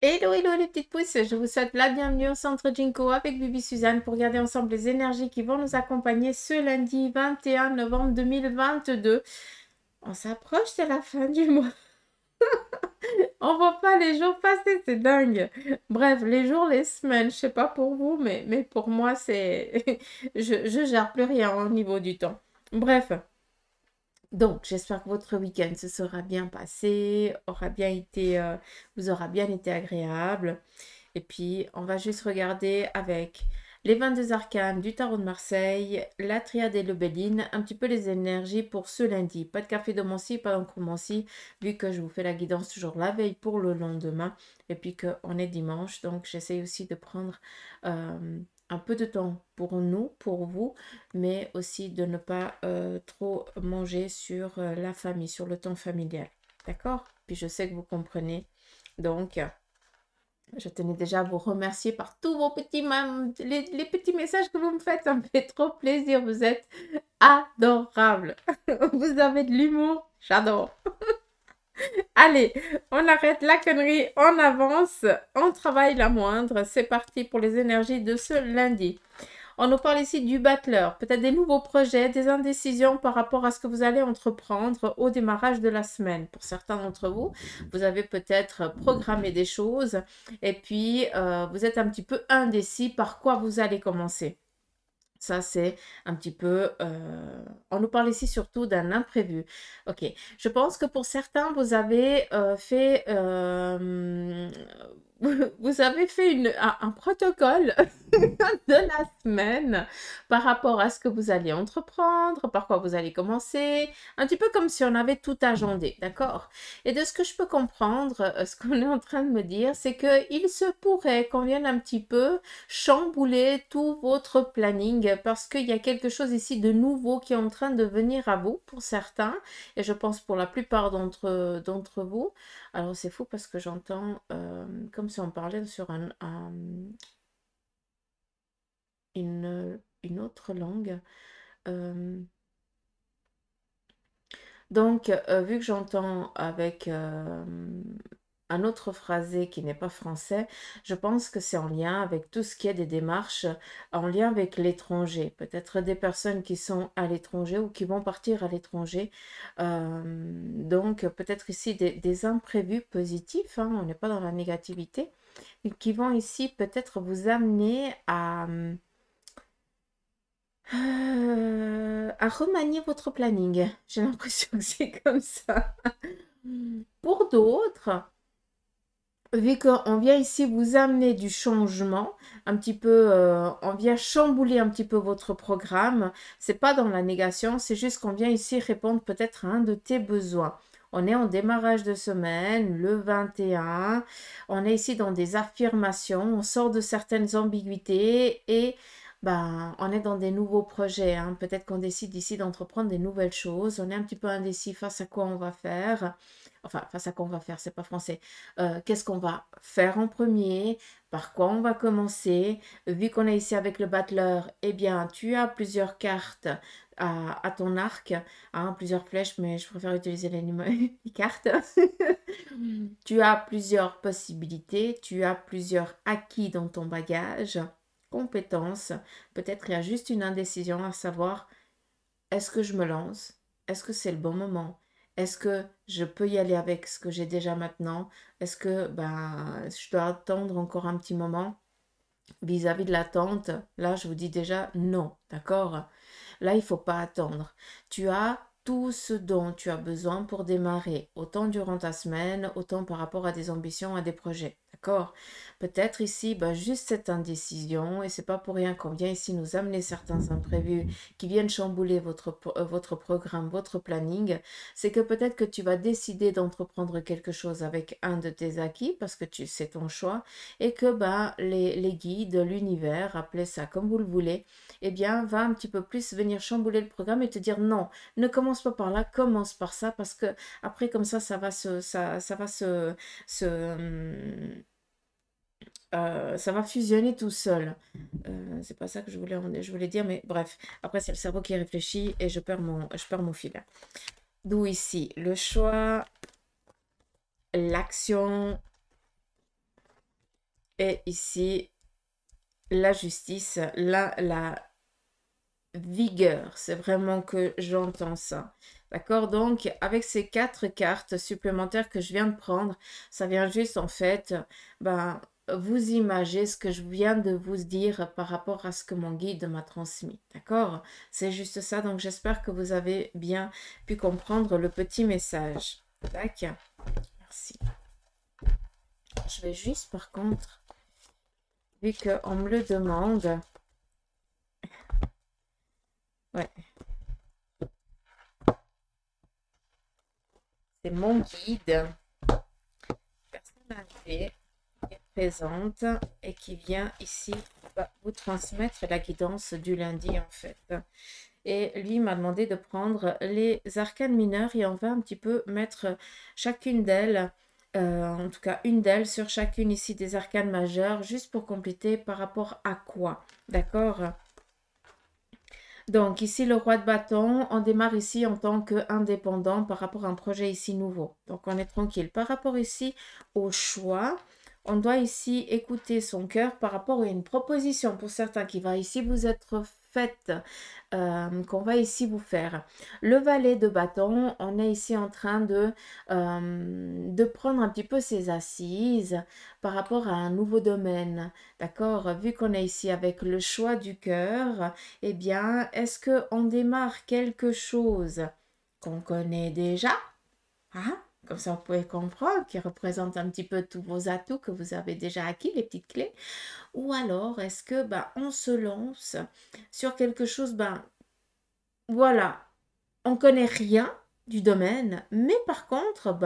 Hello, hello les petites pousses, je vous souhaite la bienvenue au Centre Jinko avec Bibi Suzanne pour regarder ensemble les énergies qui vont nous accompagner ce lundi 21 novembre 2022. On s'approche de la fin du mois. On voit pas les jours passer, c'est dingue. Bref, les jours, les semaines, je sais pas pour vous, mais pour moi, c'est... je gère plus rien au niveau du temps. Bref, donc, j'espère que votre week-end se sera bien passé, vous aura bien été agréable. Et puis, on va juste regarder avec les 22 arcanes du tarot de Marseille, la triade et le Béline, un petit peu les énergies pour ce lundi. Pas de café de Moncy, pas d'encre Moncy, vu que je vous fais la guidance toujours la veille pour le lendemain. Et puis qu'on est dimanche, donc j'essaie aussi de prendre un peu de temps pour nous, pour vous, mais aussi de ne pas trop manger sur la famille, sur le temps familial. D'accord? Puis je sais que vous comprenez. Donc, je tenais déjà à vous remercier par tous vos les petits messages que vous me faites. Ça me fait trop plaisir. Vous êtes adorables. Vous avez de l'humour. J'adore. Allez, on arrête la connerie. On avance. On travaille la moindre. C'est parti pour les énergies de ce lundi. On nous parle ici du battleur, peut-être des nouveaux projets, des indécisions par rapport à ce que vous allez entreprendre au démarrage de la semaine. Pour certains d'entre vous, vous avez peut-être programmé des choses et puis vous êtes un petit peu indécis par quoi vous allez commencer. Ça, c'est un petit peu... on nous parle ici surtout d'un imprévu. Ok, je pense que pour certains, vous avez fait... vous avez fait un protocole de la semaine par rapport à ce que vous allez entreprendre, par quoi vous allez commencer, un petit peu comme si on avait tout agendé, d'accord? Et de ce que je peux comprendre, ce qu'on est en train de me dire, c'est qu'il se pourrait qu'on vienne un petit peu chambouler tout votre planning parce qu'il y a quelque chose ici de nouveau qui est en train de venir à vous pour certains, et je pense pour la plupart d'entre vous. Alors c'est fou parce que j'entends comme si on parlait sur une autre langue. Euh, donc, vu que j'entends avec un autre phrasé qui n'est pas français, je pense que c'est en lien avec tout ce qui est des démarches, en lien avec l'étranger. Peut-être des personnes qui sont à l'étranger ou qui vont partir à l'étranger. Donc, peut-être ici des imprévus positifs, hein, on n'est pas dans la négativité, qui vont ici peut-être vous amener à remanier votre planning. J'ai l'impression que c'est comme ça. Pour d'autres, vu qu'on vient ici vous amener du changement, un petit peu, on vient chambouler un petit peu votre programme. C'est pas dans la négation, c'est juste qu'on vient ici répondre peut-être à un de tes besoins. On est en démarrage de semaine, le 21. On est ici dans des affirmations. On sort de certaines ambiguïtés et ben, on est dans des nouveaux projets, hein. Peut-être qu'on décide ici d'entreprendre des nouvelles choses. On est un petit peu indécis face à quoi on va faire. Enfin, face à quoi on va faire, c'est pas français. Qu'est-ce qu'on va faire en premier? Par quoi on va commencer? Vu qu'on est ici avec le battleur, eh bien, tu as plusieurs cartes à ton arc, hein, plusieurs flèches, mais je préfère utiliser les cartes. Tu as plusieurs possibilités, tu as plusieurs acquis dans ton bagage, compétences. Peut-être il y a juste une indécision à savoir, est-ce que je me lance? Est-ce que c'est le bon moment? Est-ce que je peux y aller avec ce que j'ai déjà maintenant? Est-ce que ben, je dois attendre encore un petit moment? Vis-à-vis de l'attente, là, je vous dis déjà non, d'accord? Là, il ne faut pas attendre. Tu as tout ce dont tu as besoin pour démarrer, autant durant ta semaine, autant par rapport à des ambitions, à des projets. D'accord? Peut-être ici, bah, juste cette indécision, et c'est pas pour rien qu'on vient ici nous amener certains imprévus qui viennent chambouler votre programme, votre planning, c'est que peut-être que tu vas décider d'entreprendre quelque chose avec un de tes acquis, parce que c'est ton choix, et que bah, les guides, l'univers, appelez ça comme vous le voulez, eh bien, va un petit peu plus venir chambouler le programme et te dire non, ne commence pas par là, commence par ça, parce que après, comme ça va ça va ça va fusionner tout seul. C'est pas ça que je voulais dire, mais bref. Après, c'est le cerveau qui réfléchit et je perds mon fil. D'où ici le choix, l'action Et ici, la justice, la vigueur. C'est vraiment que j'entends ça. D'accord? Donc, avec ces 4 cartes supplémentaires que je viens de prendre, ça vient juste en fait, ben, vous imagez ce que je viens de vous dire par rapport à ce que mon guide m'a transmis. D'accord? C'est juste ça. Donc, j'espère que vous avez bien pu comprendre le petit message. Tac. Merci. Je vais juste, par contre, vu qu'on me le demande, ouais, c'est mon guide, personne âgée, qui est présente et qui vient ici vous transmettre la guidance du lundi en fait. Et lui m'a demandé de prendre les arcanes mineures et on va un petit peu mettre chacune d'elles, en tout cas une d'elles sur chacune ici des arcanes majeures, juste pour compléter par rapport à quoi. D'accord? Donc ici, le roi de bâton, on démarre ici en tant qu'indépendant par rapport à un projet ici nouveau. Donc on est tranquille. Par rapport ici au choix, on doit ici écouter son cœur par rapport à une proposition pour certains qui va ici vous être faite, qu'on va ici vous faire. Le valet de bâton, on est ici en train de prendre un petit peu ses assises par rapport à un nouveau domaine. D'accord? Vu qu'on est ici avec le choix du cœur, eh bien, est-ce qu'on démarre quelque chose qu'on connaît déjà? Hein? Comme ça, vous pouvez comprendre, qui représente un petit peu tous vos atouts que vous avez déjà acquis, les petites clés. Ou alors, est-ce que on se lance sur quelque chose, voilà, on connaît rien du domaine, mais par contre,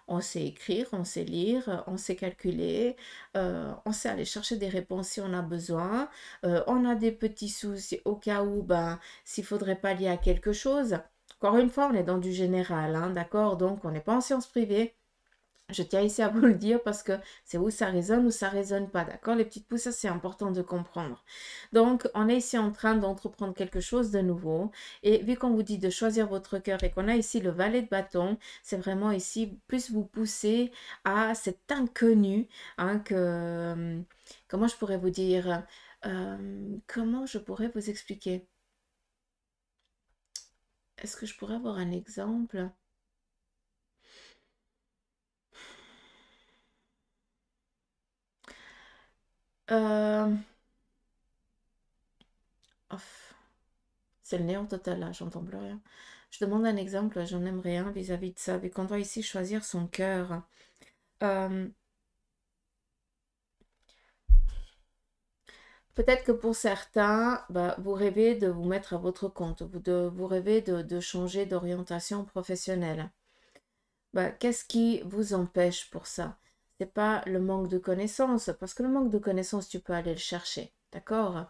on sait écrire, on sait lire, on sait calculer, on sait aller chercher des réponses si on a besoin, on a des petits soucis au cas où, s'il faudrait pallier à quelque chose. Encore une fois, on est dans du général, hein, d'accord? Donc, on n'est pas en sciences privées. Je tiens ici à vous le dire parce que c'est où ça résonne ou ça résonne pas, d'accord? Les petites pousses, ça c'est important de comprendre. Donc, on est ici en train d'entreprendre quelque chose de nouveau. Et vu qu'on vous dit de choisir votre cœur et qu'on a ici le valet de bâton, c'est vraiment ici plus vous pousser à cet inconnu, hein, comment je pourrais vous dire, comment je pourrais vous expliquer? Est-ce que je pourrais avoir un exemple? Euh, off. C'est le néant total là, j'entends plus rien. Je demande un exemple, j'en aimerais un vis-à-vis de ça, vu qu'on doit ici choisir son cœur. Euh, Peut-être que pour certains, vous rêvez de vous mettre à votre compte, vous rêvez de changer d'orientation professionnelle. Qu'est-ce qui vous empêche pour ça? C'est pas le manque de connaissances, parce que le manque de connaissances, tu peux aller le chercher, d'accord?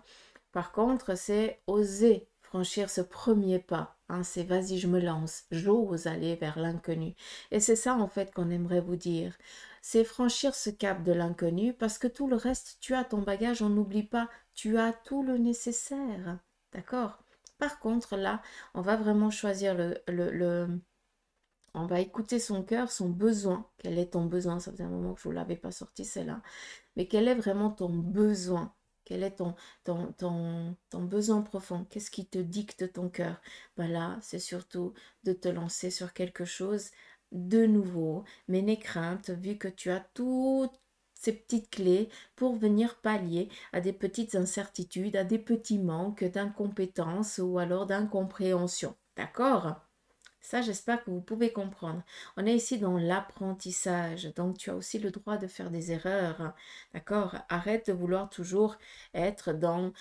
Par contre, c'est oser franchir ce premier pas, hein, c'est vas-y, je me lance, j'ose aller vers l'inconnu. Et c'est ça en fait qu'on aimerait vous dire. C'est franchir ce cap de l'inconnu parce que tout le reste, tu as ton bagage, on n'oublie pas, tu as tout le nécessaire. D'accord? Par contre, là, on va vraiment choisir on va écouter son cœur, son besoin. Quel est ton besoin? Ça faisait un moment que je ne vous l'avais pas sorti, celle-là. Mais quel est vraiment ton besoin? Quel est ton besoin profond? Qu'est-ce qui te dicte ton cœur? Là, c'est surtout de te lancer sur quelque chose de nouveau. Mais n'aie crainte, vu que tu as toutes ces petites clés pour venir pallier à des petites incertitudes, à des petits manques d'incompétence ou alors d'incompréhension. D'accord? Ça, j'espère que vous pouvez comprendre. On est ici dans l'apprentissage, donc tu as aussi le droit de faire des erreurs. D'accord? Arrête de vouloir toujours être dans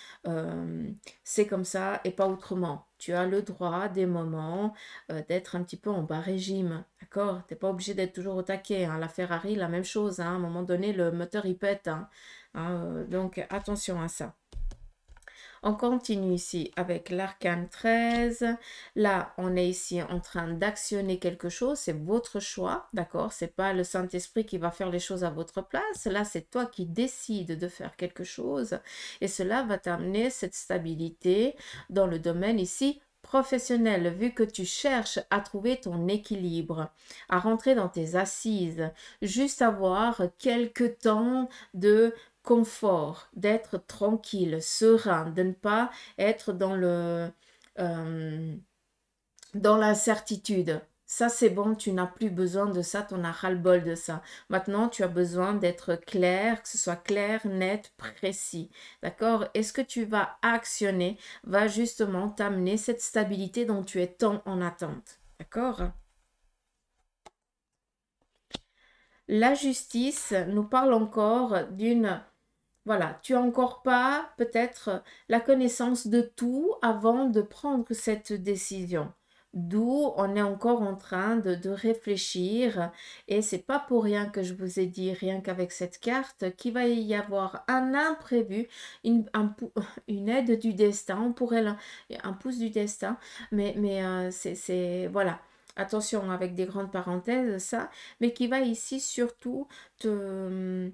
c'est comme ça et pas autrement. Tu as le droit des moments d'être un petit peu en bas régime. D'accord? Tu n'es pas obligé d'être toujours au taquet, hein. La Ferrari, la même chose, hein. À un moment donné, le moteur il pète, hein. Donc attention à ça. On continue ici avec l'arcane 13. Là, on est ici en train d'actionner quelque chose. C'est votre choix, d'accord? C'est pas le Saint-Esprit qui va faire les choses à votre place. Là, c'est toi qui décides de faire quelque chose. Et cela va t'amener cette stabilité dans le domaine ici professionnel, vu que tu cherches à trouver ton équilibre, à rentrer dans tes assises, juste avoir quelques temps de confort, d'être tranquille, serein, de ne pas être dans l'incertitude. Ça, c'est bon, tu n'as plus besoin de ça, tu en as ras-le-bol de ça. Maintenant, tu as besoin d'être clair, que ce soit clair, net, précis. D'accord? Et ce que tu vas actionner va justement t'amener cette stabilité dont tu es tant en attente. D'accord? La justice nous parle encore d'une... Voilà, tu n'as encore pas peut-être la connaissance de tout avant de prendre cette décision. D'où on est encore en train de réfléchir et c'est pas pour rien que je vous ai dit, rien qu'avec cette carte, qu'il va y avoir un imprévu, une aide du destin, on pourrait un pouce du destin, mais voilà. Attention avec des grandes parenthèses, ça, mais qui va ici surtout te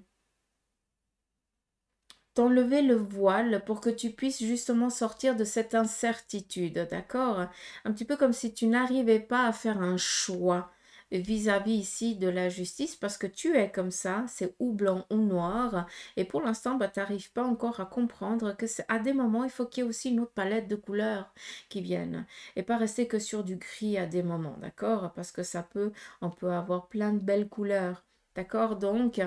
t'enlever le voile pour que tu puisses justement sortir de cette incertitude, d'accord? Un petit peu comme si tu n'arrivais pas à faire un choix vis-à-vis ici de la justice parce que tu es comme ça, c'est ou blanc ou noir et pour l'instant bah, tu n'arrives pas encore à comprendre que c'est à des moments il faut qu'il y ait aussi une autre palette de couleurs qui viennent et pas rester que sur du gris à des moments, d'accord? Parce que on peut avoir plein de belles couleurs, d'accord? Donc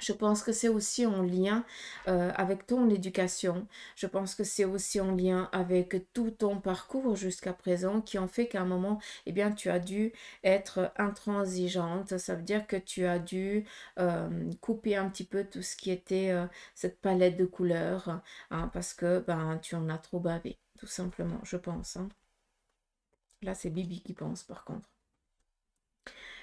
je pense que c'est aussi en lien avec ton éducation. Je pense que c'est aussi en lien avec tout ton parcours jusqu'à présent qui ont fait qu'à un moment, eh bien, tu as dû être intransigeante. Ça veut dire que tu as dû couper un petit peu tout ce qui était cette palette de couleurs hein, parce que ben, tu en as trop bavé, tout simplement, je pense. Hein. Là, c'est Bibi qui pense par contre.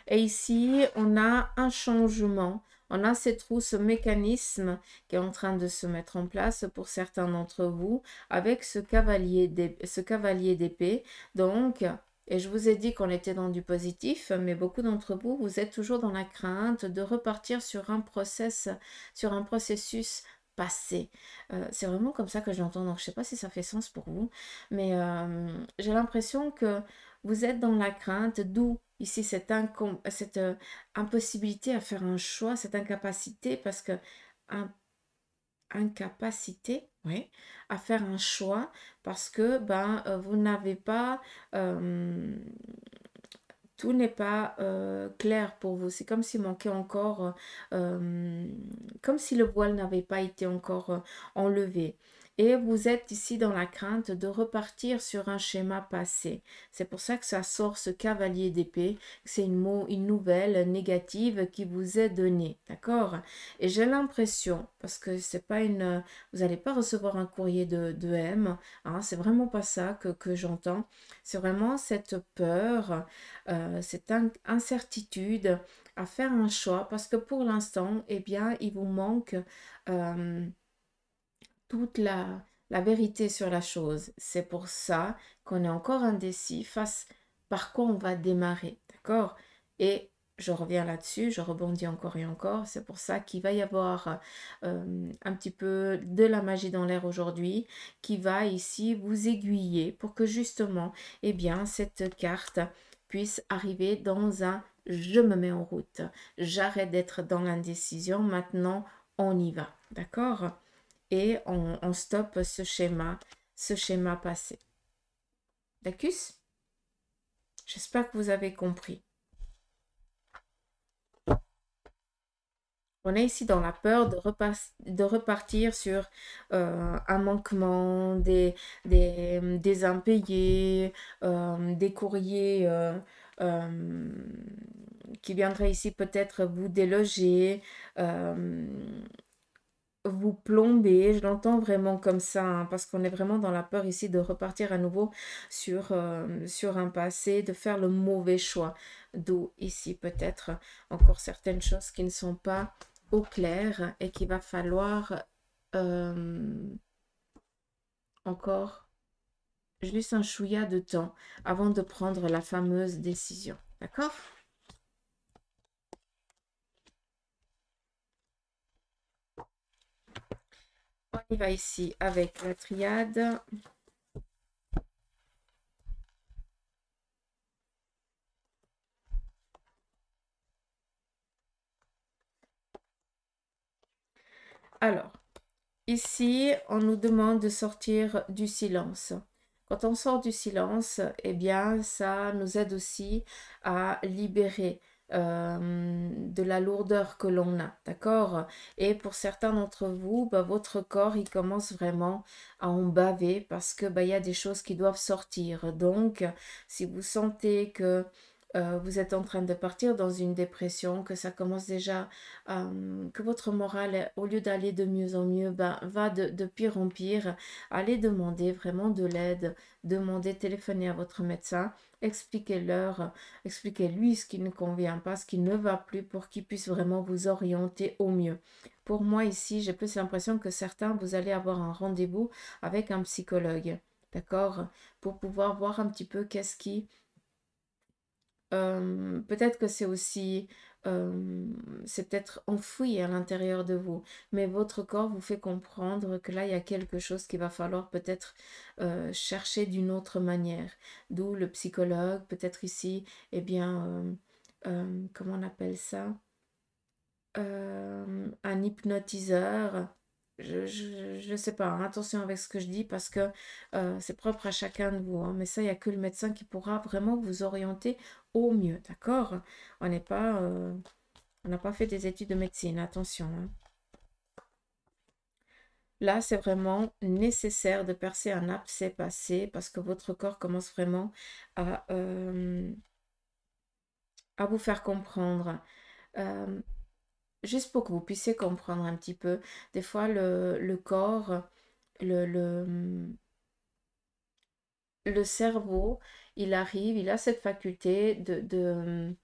Et ici, on a un changement. On a cette roue, ce mécanisme qui est en train de se mettre en place pour certains d'entre vous avec ce cavalier d'épée. Donc, et je vous ai dit qu'on était dans du positif, mais beaucoup d'entre vous, vous êtes toujours dans la crainte de repartir sur un processus passé. C'est vraiment comme ça que j'entends. Donc, je ne sais pas si ça fait sens pour vous, mais j'ai l'impression que vous êtes dans la crainte, d'où ici cette impossibilité à faire un choix, cette incapacité, parce que incapacité, oui, à faire un choix, parce que ben, vous n'avez pas, tout n'est pas clair pour vous. C'est comme s'il manquait encore, comme si le voile n'avait pas été encore enlevé. Et vous êtes ici dans la crainte de repartir sur un schéma passé. C'est pour ça que ça sort ce cavalier d'épée. C'est une nouvelle négative qui vous est donnée. D'accord? Et j'ai l'impression, parce que c'est pas une... Vous n'allez pas recevoir un courrier de M. Hein, c'est vraiment pas ça que j'entends. C'est vraiment cette peur cette incertitude à faire un choix parce que pour l'instant, eh bien, il vous manque euh, toute la vérité sur la chose. C'est pour ça qu'on est encore indécis face par quoi on va démarrer, d'accord? Et je reviens là-dessus, je rebondis encore et encore. C'est pour ça qu'il va y avoir un petit peu de la magie dans l'air aujourd'hui qui va ici vous aiguiller pour que justement, eh bien, cette carte puisse arriver dans un je me mets en route. J'arrête d'être dans l'indécision. Maintenant, on y va. D'accord? Et on stoppe ce schéma passé. D'accord? J'espère que vous avez compris. On est ici dans la peur de repartir sur un manquement, des impayés, des courriers euh, qui viendraient ici peut-être vous déloger, vous plomber. Je l'entends vraiment comme ça, hein, parce qu'on est vraiment dans la peur ici de repartir à nouveau sur un passé, de faire le mauvais choix. D'où ici peut-être encore certaines choses qui ne sont pas au clair et qu'il va falloir encore juste un chouïa de temps avant de prendre la fameuse décision. D'accord? On y va ici avec la triade. Alors, ici, on nous demande de sortir du silence. Quand on sort du silence, eh bien, ça nous aide aussi à libérer de la lourdeur que l'on a, d'accord? Et pour certains d'entre vous, bah, votre corps, il commence vraiment à en baver parce que bah, il y a des choses qui doivent sortir. Donc, si vous sentez que vous êtes en train de partir dans une dépression, que ça commence déjà, que votre morale, au lieu d'aller de mieux en mieux, ben, va de pire en pire, allez demander vraiment de l'aide, demandez, téléphonez à votre médecin, expliquez-leur, expliquez-lui ce qui ne convient pas, ce qui ne va plus pour qu'il puisse vraiment vous orienter au mieux. Pour moi ici, j'ai plus l'impression que certains, vous allez avoir un rendez-vous avec un psychologue, d'accord? Pour pouvoir voir un petit peu qu'est-ce qui peut-être que c'est aussi, euh, c'est peut-être enfoui à l'intérieur de vous, mais votre corps vous fait comprendre que là, il y a quelque chose qu'il va falloir peut-être chercher d'une autre manière. D'où le psychologue, peut-être ici, eh bien, comment on appelle ça? Un hypnotiseur. Je sais pas, hein, attention avec ce que je dis parce que c'est propre à chacun de vous, hein, mais ça, il n'y a que le médecin qui pourra vraiment vous orienter au mieux, d'accord? On n'est pas, on n'a pas fait des études de médecine, attention, hein. Là, c'est vraiment nécessaire de percer un abcès passé parce que votre corps commence vraiment à, euh, à vous faire comprendre. Euh, Juste pour que vous puissiez comprendre un petit peu, des fois le corps, le, le, le cerveau, il arrive, il a cette faculté de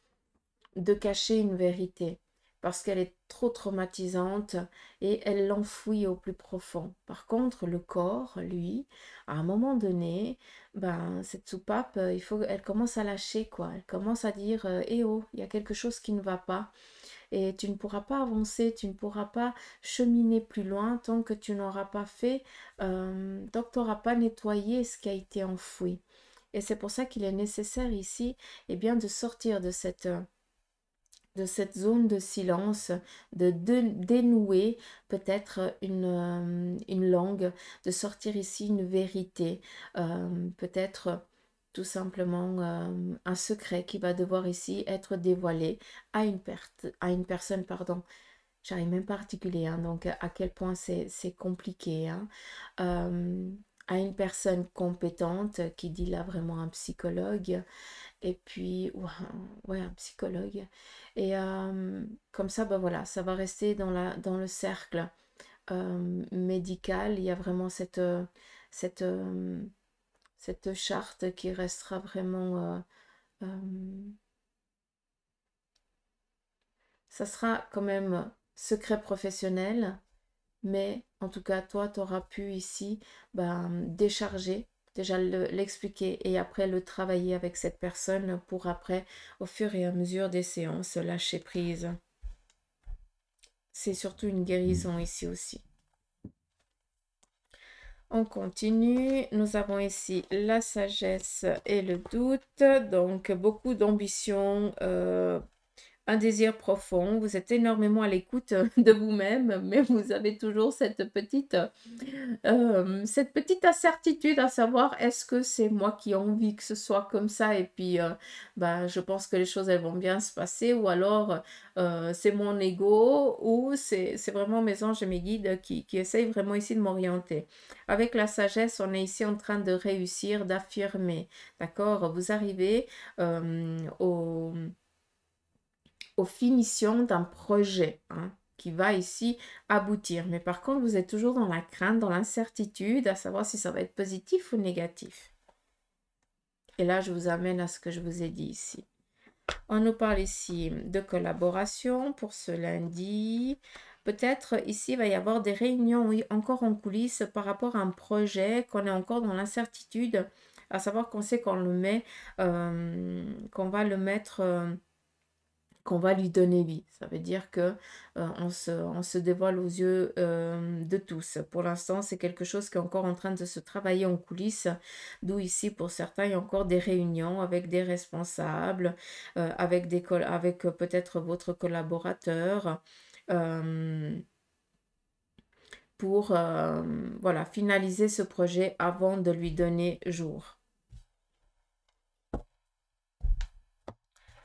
cacher une vérité parce qu'elle est trop traumatisante et elle l'enfouit au plus profond. Par contre, le corps, lui, à un moment donné, ben, cette soupape, elle commence à lâcher, quoi. Elle commence à dire, eh oh, il y a quelque chose qui ne va pas. Et tu ne pourras pas avancer, tu ne pourras pas cheminer plus loin tant que tu n'auras pas fait, tant que tu n'auras pas nettoyé ce qui a été enfoui. Et c'est pour ça qu'il est nécessaire ici, eh bien, de sortir de cette zone de silence, de dénouer peut-être une langue, de sortir ici une vérité, peut-être tout simplement un secret qui va devoir ici être dévoilé à une personne, pardon. J'arrive même pas à articuler, hein, donc à quel point c'est compliqué, hein. Euh, à une personne compétente qui dit là vraiment un psychologue et puis, ouais, un psychologue. Et comme ça, ben voilà, ça va rester dans le cercle médical. Il y a vraiment cette, euh, cette charte qui restera vraiment... ça sera quand même secret professionnel, mais en tout cas, toi, tu auras pu ici ben, décharger, déjà l'expliquer et après le travailler avec cette personne pour après, au fur et à mesure des séances, lâcher prise. C'est surtout une guérison ici aussi. On continue. Nous avons ici la sagesse et le doute. Donc, beaucoup d'ambition, un désir profond. Vous êtes énormément à l'écoute de vous-même, mais vous avez toujours cette petite incertitude à savoir est-ce que c'est moi qui ai envie que ce soit comme ça et puis bah, je pense que les choses elles vont bien se passer ou alors c'est mon ego ou c'est vraiment mes anges et mes guides qui essayent vraiment ici de m'orienter. Avec la sagesse, on est ici en train de réussir, d'affirmer, d'accord? Vous arrivez aux finitions d'un projet, hein, qui va ici aboutir. Mais par contre, vous êtes toujours dans la crainte, dans l'incertitude, à savoir si ça va être positif ou négatif. Et là, je vous amène à ce que je vous ai dit ici. On nous parle ici de collaboration pour ce lundi. Peut-être ici, il va y avoir des réunions, oui, encore en coulisses par rapport à un projet qu'on est encore dans l'incertitude, à savoir qu'on sait qu'on le met, qu'on va le mettre... qu'on va lui donner vie. Ça veut dire que on se dévoile aux yeux de tous. Pour l'instant, c'est quelque chose qui est encore en train de se travailler en coulisses, d'où ici, pour certains, il y a encore des réunions avec des responsables, avec peut-être votre collaborateur. Euh, pour voilà, finaliser ce projet avant de lui donner jour.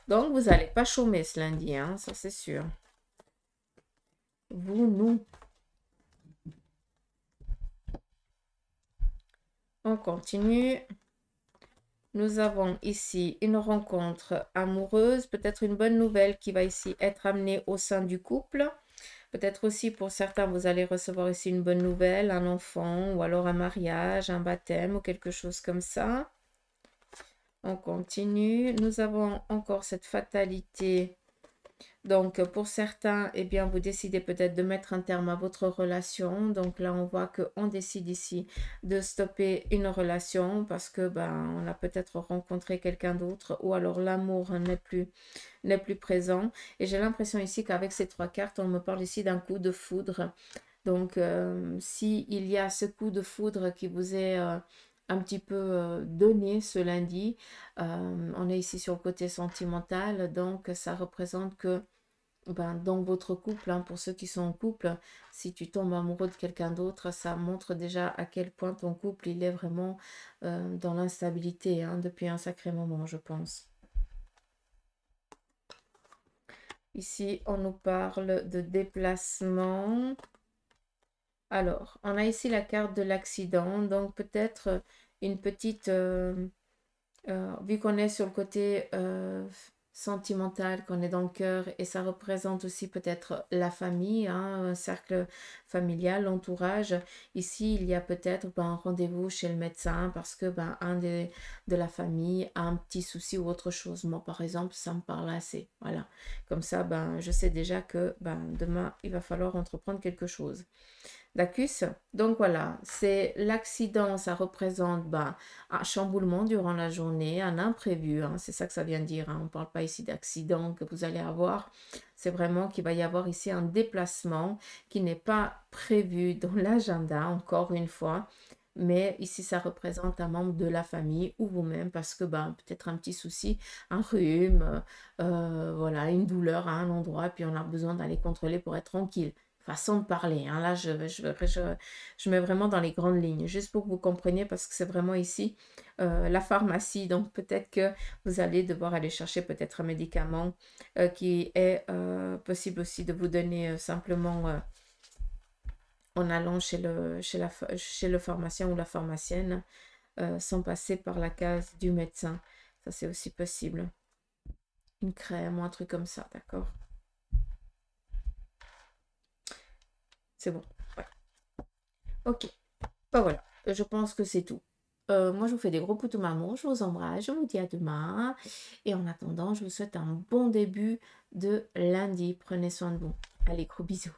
Donc, vous n'allez pas chômer ce lundi, hein, ça c'est sûr. Vous, nous. On continue. Nous avons ici une rencontre amoureuse, peut-être une bonne nouvelle qui va ici être amenée au sein du couple. Peut-être aussi pour certains, vous allez recevoir ici une bonne nouvelle, un enfant ou alors un mariage, un baptême ou quelque chose comme ça. On continue. Nous avons encore cette fatalité. Donc, pour certains, eh bien, vous décidez peut-être de mettre un terme à votre relation. Donc là, on voit qu'on décide ici de stopper une relation parce que on a peut-être rencontré quelqu'un d'autre ou alors l'amour n'est plus présent. Et j'ai l'impression ici qu'avec ces 3 cartes, on me parle ici d'un coup de foudre. Donc, si il y a ce coup de foudre qui vous est un petit peu donné ce lundi, on est ici sur le côté sentimental, donc ça représente que dans votre couple, hein, pour ceux qui sont en couple, si tu tombes amoureux de quelqu'un d'autre, ça montre déjà à quel point ton couple il est vraiment dans l'instabilité hein, depuis un sacré moment, je pense. Ici, on nous parle de déplacement. Alors, on a ici la carte de l'accident, donc peut-être une petite, vu qu'on est sur le côté sentimental, qu'on est dans le cœur, et ça représente aussi peut-être la famille, hein, un cercle familial, l'entourage. Ici, il y a peut-être un rendez-vous chez le médecin parce que un de la famille a un petit souci ou autre chose. Moi, par exemple, ça me parle assez. Voilà. Comme ça, je sais déjà que demain, il va falloir entreprendre quelque chose. D'acus. Donc voilà, c'est l'accident, ça représente un chamboulement durant la journée, un imprévu, hein, c'est ça que ça vient dire, hein. On ne parle pas ici d'accident que vous allez avoir, c'est vraiment qu'il va y avoir ici un déplacement qui n'est pas prévu dans l'agenda, encore une fois, mais ici ça représente un membre de la famille ou vous-même parce que peut-être un petit souci, un rhume, voilà, une douleur à un endroit, puis on a besoin d'aller contrôler pour être tranquille. Façon de parler, hein. Là, je mets vraiment dans les grandes lignes, juste pour que vous compreniez, parce que c'est vraiment ici la pharmacie. Donc, peut-être que vous allez devoir aller chercher peut-être un médicament qui est possible aussi de vous donner simplement en allant chez le pharmacien ou la pharmacienne, sans passer par la case du médecin. Ça, c'est aussi possible. Une crème ou un truc comme ça, d'accord? C'est bon. Ouais. Ok. Voilà. Je pense que c'est tout. Moi, je vous fais des gros poutous maman. Je vous embrasse. Je vous dis à demain. Et en attendant, je vous souhaite un bon début de lundi. Prenez soin de vous. Allez, gros bisous.